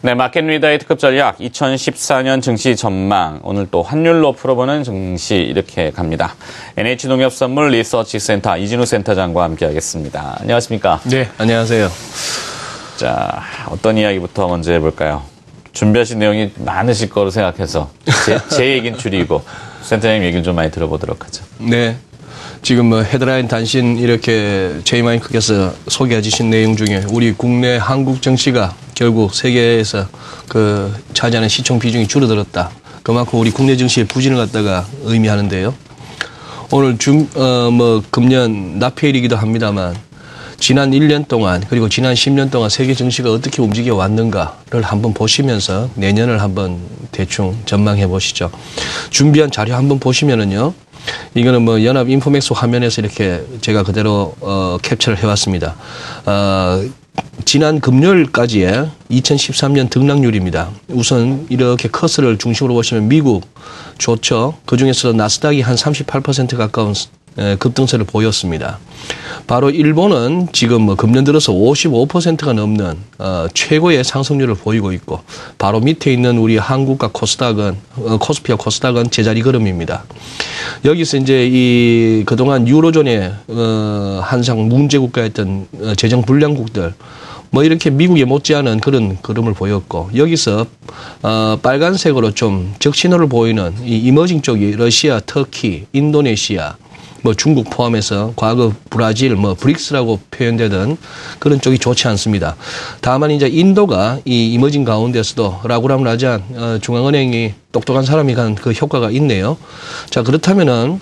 네, 마켓리더의 특급 전략 2014년 증시 전망. 오늘 또 환율로 풀어보는 증시 이렇게 갑니다. NH농협선물 리서치센터 이진우 센터장과 함께하겠습니다. 안녕하십니까? 네, 안녕하세요. 자, 어떤 이야기부터 먼저 해볼까요? 준비하신 내용이 많으실 거로 생각해서 제 얘기는 줄이고 센터장님 얘기를 좀 많이 들어보도록 하죠. 네. 지금 헤드라인 단신 이렇게 제이마이크께서 소개해 주신 내용 중에 우리 국내 한국 정치가 결국 세계에서 차지하는 시총 비중이 줄어들었다. 그만큼 우리 국내 정치의 부진을 갖다가 의미하는데요. 오늘 금년 납회일이기도 합니다만 지난 1년 동안 그리고 지난 10년 동안 세계 정치가 어떻게 움직여 왔는가를 한번 보시면서 내년을 한번 대충 전망해 보시죠. 준비한 자료 한번 보시면은요. 이거는 연합 인포맥스 화면에서 이렇게 제가 그대로 캡처를 해왔습니다. 지난 금요일까지의 2013년 등락률입니다. 우선 이렇게 커서를 중심으로 보시면 미국 좋죠. 그중에서도 나스닥이 한 38% 가까운 급등세를 보였습니다. 바로 일본은 지금 금년 들어서 55%가 넘는 최고의 상승률을 보이고 있고 바로 밑에 있는 우리 한국과 코스피와 코스닥은 제자리 걸음입니다. 여기서 이제 그동안 유로존의 항상 문제 국가였던 재정 불량국들 이렇게 미국에 못지않은 그런 그림을 보였고 여기서 빨간색으로 좀 적신호를 보이는 이 이머징 쪽이 러시아, 터키, 인도네시아 중국 포함해서 과거 브라질, 브릭스라고 표현되던 그런 쪽이 좋지 않습니다. 다만 이제 인도가 이 이머징 가운데서도 라구람 라잔 중앙은행이 똑똑한 사람이 간 그 효과가 있네요. 자, 그렇다면은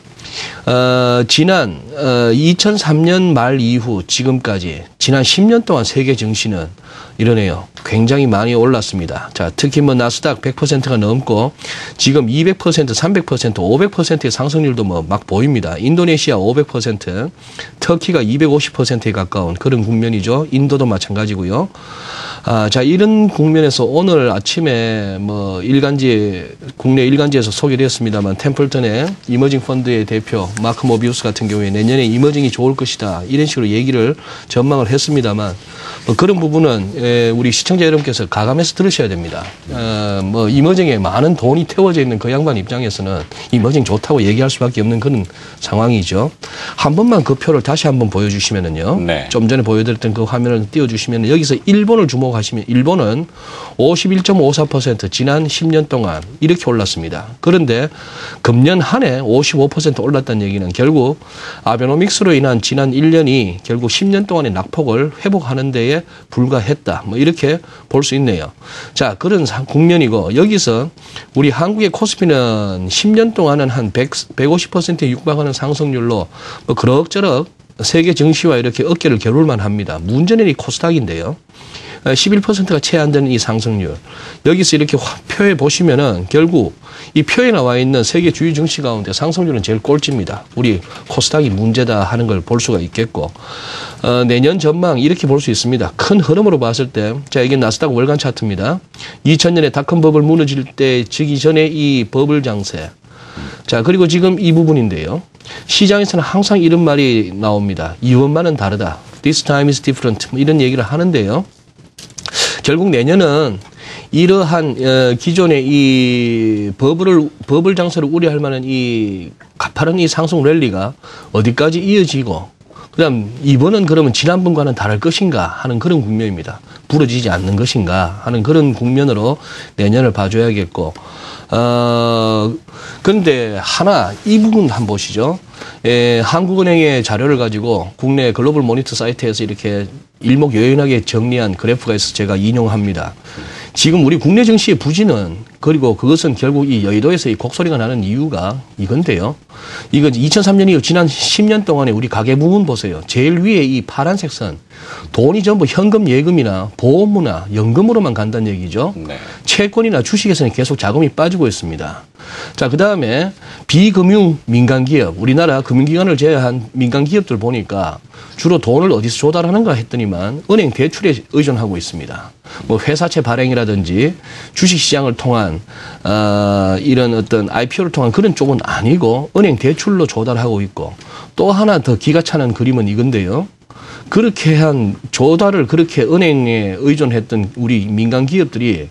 지난 2003년 말 이후 지금까지 지난 10년 동안 세계 증시는 이러네요. 굉장히 많이 올랐습니다. 자, 특히 나스닥 100%가 넘고 지금 200%, 300%, 500%의 상승률도 막 보입니다. 인도네시아 500%, 터키가 250%에 가까운 그런 국면이죠. 인도도 마찬가지고요. 자, 이런 국면에서 오늘 아침에 국내 일간지에서 소개되었습니다만 템플턴의 이머징 펀드의 대표 마크 모비우스 같은 경우에 내년에 이머징이 좋을 것이다. 이런 식으로 얘기를 전망을 했습니다만 그런 부분은 우리 시청자 여러분께서 가감해서 들으셔야 됩니다. 이머징에 많은 돈이 태워져 있는 그 양반 입장에서는 이머징 좋다고 얘기할 수밖에 없는 그런 상황이죠. 한 번만 그 표를 다시 한번 보여주시면은요. 네. 좀 전에 보여드렸던 그 화면을 띄워주시면 여기서 일본을 주목하시면 일본은 51.54% 지난 10년 동안 이렇게 올랐습니다. 그런데 금년 한 해 55% 올랐다는 얘기는 결국 아베노믹스로 인한 지난 1년이 결국 10년 동안의 낙폭을 회복하는 데에 불과했다. 이렇게 볼 수 있네요. 자, 그런 국면이고 여기서 우리 한국의 코스피는 10년 동안은 한 150%에 육박하는 상승률로 그럭저럭 세계 증시와 이렇게 어깨를 겨룰만 합니다. 문제는 이 코스닥인데요. 11%가 채 안 되는 이 상승률. 여기서 이렇게 표에 보시면은 결국 이 표에 나와 있는 세계 주요 증시 가운데 상승률은 제일 꼴찌입니다. 우리 코스닥이 문제다 하는 걸 볼 수가 있겠고, 내년 전망 이렇게 볼 수 있습니다. 큰 흐름으로 봤을 때, 자, 이게 나스닥 월간 차트입니다. 2000년에 닷컴 버블 무너질 때 지기 전에 이 버블 장세. 자, 그리고 지금 이 부분인데요. 시장에서는 항상 이런 말이 나옵니다. 이번만은 다르다. This time is different. 이런 얘기를 하는데요. 결국 내년은 이러한 기존의 이 버블 장세를 우려할 만한 이 가파른 이 상승 랠리가 어디까지 이어지고 그다음 이번은 그러면 지난번과는 다를 것인가 하는 그런 국면입니다. 부러지지 않는 것인가 하는 그런 국면으로 내년을 봐줘야겠고 그런데 이 부분 한번 보시죠. 한국은행의 자료를 가지고 국내 글로벌 모니터 사이트에서 이렇게 일목요연하게 정리한 그래프가 있어서 제가 인용합니다. 지금 우리 국내 증시의 부진은 그리고 그것은 결국 이 여의도에서 이 곡소리가 나는 이유가 이건데요. 이거 2003년 이후 지난 10년 동안에 우리 가계 부문 보세요. 제일 위에 이 파란색 선 돈이 전부 현금 예금이나 보험이나 연금으로만 간다는 얘기죠. 네. 채권이나 주식에서는 계속 자금이 빠지고 있습니다. 자, 그다음에 비금융 민간기업, 우리나라 금융기관을 제외한 민간기업들 보니까 주로 돈을 어디서 조달하는가 했더니만 은행 대출에 의존하고 있습니다. 회사채 발행이라든지 주식시장을 통한 이런 어떤 IPO를 통한 그런 쪽은 아니고 은행 대출로 조달하고 있고 또 하나 더 기가 차는 그림은 이건데요. 그렇게 한 조달을 그렇게 은행에 의존했던 우리 민간 기업들이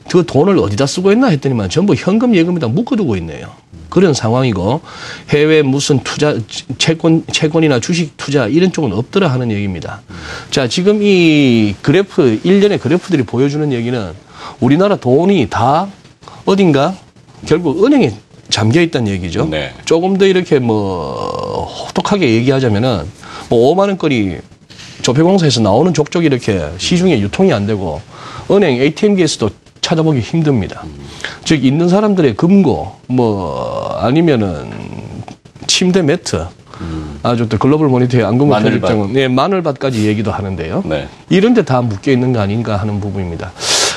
그 돈을 어디다 쓰고 있나 했더니만 전부 현금 예금에다 묶어두고 있네요. 그런 상황이고 해외 무슨 투자 채권이나 주식 투자 이런 쪽은 없더라 하는 얘기입니다. 자, 지금 이 그래프 일련의 그래프들이 보여주는 얘기는 우리나라 돈이 다 어딘가 결국 은행에 잠겨 있다는 얘기죠. 네. 조금 더 이렇게 뭐 혹독하게 얘기하자면은 뭐 5만 원거리 조폐공사에서 나오는 족족이 이렇게 시중에 유통이 안 되고 은행 ATM기에서도 찾아보기 힘듭니다. 즉 있는 사람들의 금고 뭐 아니면은 침대 매트 아주 또 글로벌 모니터의 안금호 편집장은 네, 마늘밭까지 얘기도 하는데요. 네. 이런 데 다 묶여 있는 거 아닌가 하는 부분입니다.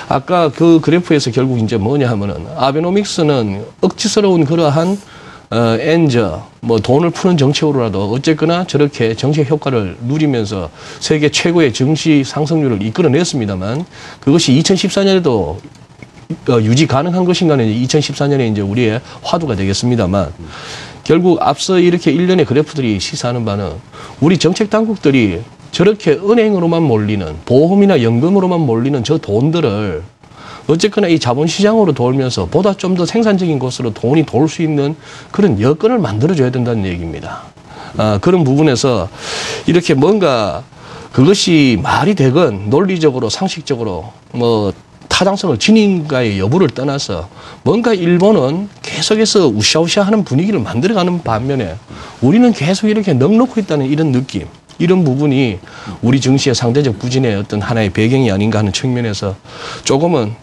아까 그 그래프에서 결국 이제 뭐냐 하면은 아베노믹스는 억지스러운 그러한 엔저 뭐 돈을 푸는 정책으로라도 어쨌거나 저렇게 정책 효과를 누리면서 세계 최고의 증시 상승률을 이끌어냈습니다만 그것이 2014년에도 유지 가능한 것인가는 2014년에 이제 우리의 화두가 되겠습니다만 결국 앞서 이렇게 일련의 그래프들이 시사하는 바는 우리 정책 당국들이 저렇게 은행으로만 몰리는 보험이나 연금으로만 몰리는 저 돈들을 어쨌거나 이 자본시장으로 돌면서 보다 좀 더 생산적인 곳으로 돈이 돌 수 있는 그런 여건을 만들어줘야 된다는 얘기입니다. 그런 부분에서 이렇게 뭔가 그것이 말이 되건 논리적으로 상식적으로 뭐 타당성을 지닌가의 여부를 떠나서 뭔가 일본은 계속해서 우샤우샤하는 분위기를 만들어가는 반면에 우리는 계속 이렇게 넋놓고 있다는 이런 느낌. 이런 부분이 우리 증시의 상대적 부진의 어떤 하나의 배경이 아닌가 하는 측면에서 조금은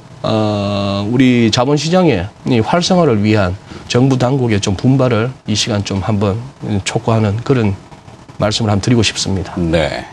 우리 자본시장의 활성화를 위한 정부 당국의 좀 분발을 이 시간 좀 한번 촉구하는 그런 말씀을 한번 드리고 싶습니다. 네.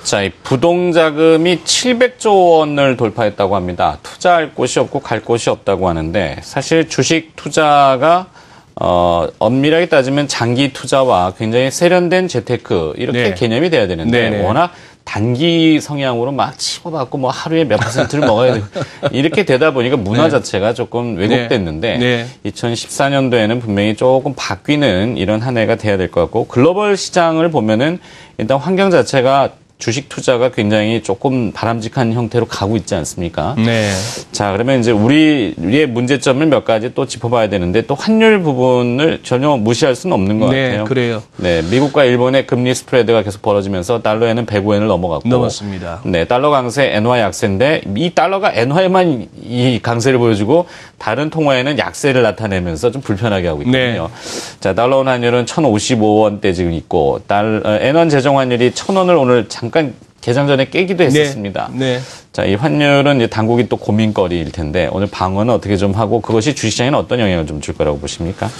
자, 이 부동자금이 700조 원을 돌파했다고 합니다. 투자할 곳이 없고 갈 곳이 없다고 하는데 사실 주식 투자가 엄밀하게 따지면 장기 투자와 굉장히 세련된 재테크 이렇게 네. 개념이 돼야 되는데 네네. 워낙 단기 성향으로 막 치고받고 뭐 하루에 몇 퍼센트를 먹어야 되고 이렇게 되다 보니까 문화 네. 자체가 조금 왜곡됐는데 네. 2014년도에는 분명히 조금 바뀌는 이런 한 해가 돼야 될 것 같고 글로벌 시장을 보면은 일단 환경 자체가 주식 투자가 굉장히 조금 바람직한 형태로 가고 있지 않습니까? 네. 자, 그러면 이제 우리의 문제점을 몇 가지 또 짚어봐야 되는데 또 환율 부분을 전혀 무시할 수는 없는 것 네, 같아요. 그래요. 네, 미국과 일본의 금리 스프레드가 계속 벌어지면서 달러에는 105엔을 넘어갔고. 넘었습니다. 네, 달러 강세, 엔화 약세인데 이 달러가 엔화에만 이 강세를 보여주고 다른 통화에는 약세를 나타내면서 좀 불편하게 하고 있거든요. 네. 자, 달러 원 환율은 1,055원대 지금 있고 엔원 재정 환율이 1,000원을 오늘 잠깐 개장 전에 깨기도 했었습니다. 네. 네. 자, 이 환율은 이제 당국이 또 고민거리일 텐데 오늘 방어는 어떻게 좀 하고 그것이 주식시장에는 어떤 영향을 좀 줄 거라고 보십니까?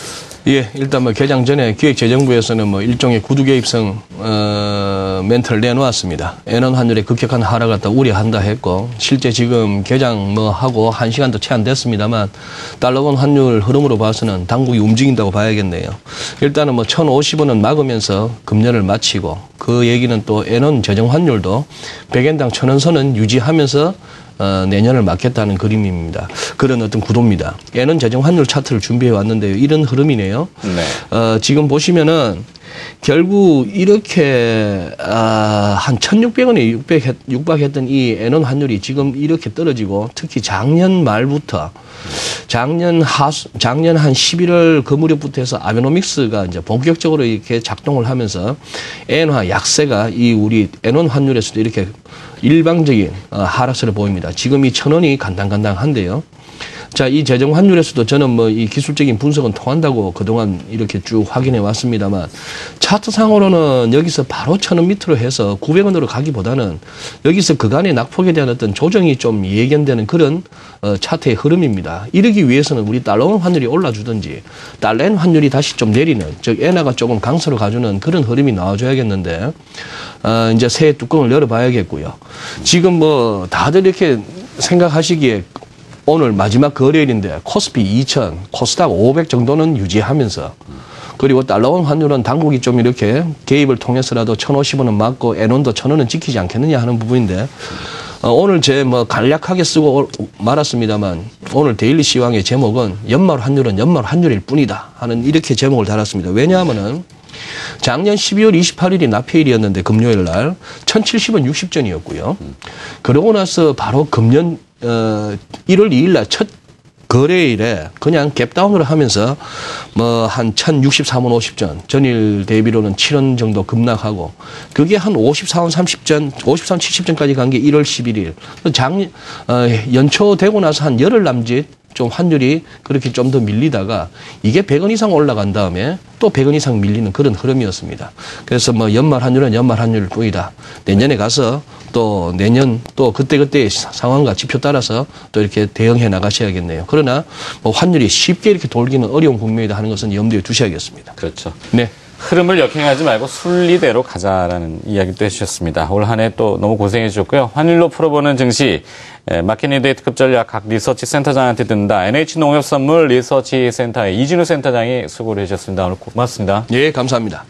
예, 일단 뭐 개장 전에 기획재정부에서는 뭐 일종의 구두 개입성 멘트를 내놓았습니다. 엔원 환율의 급격한 하락을 다 우려한다 했고 실제 지금 개장 뭐 하고 1시간도 채 안 됐습니다만 달러원 환율 흐름으로 봐서는 당국이 움직인다고 봐야겠네요. 일단은 뭐 1,050원은 막으면서 금년을 마치고 그 얘기는 또 엔원 재정 환율도 100엔당 1,000원 선은 유지하면서 내년을 맞겠다는 그림입니다. 그런 어떤 구도입니다. 엔원 재정 환율 차트를 준비해 왔는데요. 이런 흐름이네요. 네. 지금 보시면은 결국 이렇게 한 1,600원에 육박했던 이 엔원 환율이 지금 이렇게 떨어지고 특히 작년 말부터 작년 한 11월 그 무렵부터 해서 아베노믹스가 이제 본격적으로 이렇게 작동을 하면서 엔화 약세가 이 우리 엔원 환율에서도 이렇게 일방적인 하락세를 보입니다. 지금 이 1,000원이 간당간당한데요. 자, 이 재정 환율에서도 저는 뭐 이 기술적인 분석은 통한다고 그동안 이렇게 쭉 확인해 왔습니다만 차트상으로는 여기서 바로 1,000원 밑으로 해서 900원으로 가기보다는 여기서 그간의 낙폭에 대한 어떤 조정이 좀 예견되는 그런 차트의 흐름입니다. 이러기 위해서는 우리 달러원 환율이 올라주든지 달러엔 환율이 다시 좀 내리는 즉 엔화가 조금 강세로 가주는 그런 흐름이 나와줘야겠는데 이제 새해 뚜껑을 열어봐야겠고요. 지금 뭐 다들 이렇게 생각하시기에 오늘 마지막 거래일인데 코스피 2,000, 코스닥 500 정도는 유지하면서 그리고 달러원 환율은 당국이 좀 이렇게 개입을 통해서라도 1,050원은 맞고 엔원도 1,000원은 지키지 않겠느냐 하는 부분인데 오늘 제 뭐 간략하게 쓰고 말았습니다만 오늘 데일리 시황의 제목은 연말 환율은 연말 환율일 뿐이다 하는 이렇게 제목을 달았습니다. 왜냐하면은 작년 12월 28일이 납회일이었는데 금요일 날 1070원 60전이었고요. 그러고 나서 바로 금년 1월 2일 날 첫 거래일에 그냥 갭다운을 하면서 뭐 한 1063원 50전, 전일 대비로는 7원 정도 급락하고 그게 한 54원 30전, 54원 70전까지 간 게 1월 11일. 연초 되고 나서 한 열흘 남짓 좀 환율이 그렇게 좀 더 밀리다가 이게 100원 이상 올라간 다음에 또 100원 이상 밀리는 그런 흐름이었습니다. 그래서 뭐 연말 환율은 연말 환율일 뿐이다. 내년에 가서 또 내년 또 그때그때의 상황과 지표 따라서 또 이렇게 대응해 나가셔야겠네요. 그러나 뭐 환율이 쉽게 이렇게 돌기는 어려운 국면이다 하는 것은 염두에 두셔야겠습니다. 그렇죠. 네. 흐름을 역행하지 말고 순리대로 가자라는 이야기도 해주셨습니다. 올 한 해 또 너무 고생해 주셨고요. 환율로 풀어보는 증시, 마켓니드의 특급 전략 각 리서치 센터장한테 든다. NH농협선물 리서치 센터의 이진우 센터장이 수고를 해주셨습니다. 오늘 고맙습니다. 예, 감사합니다.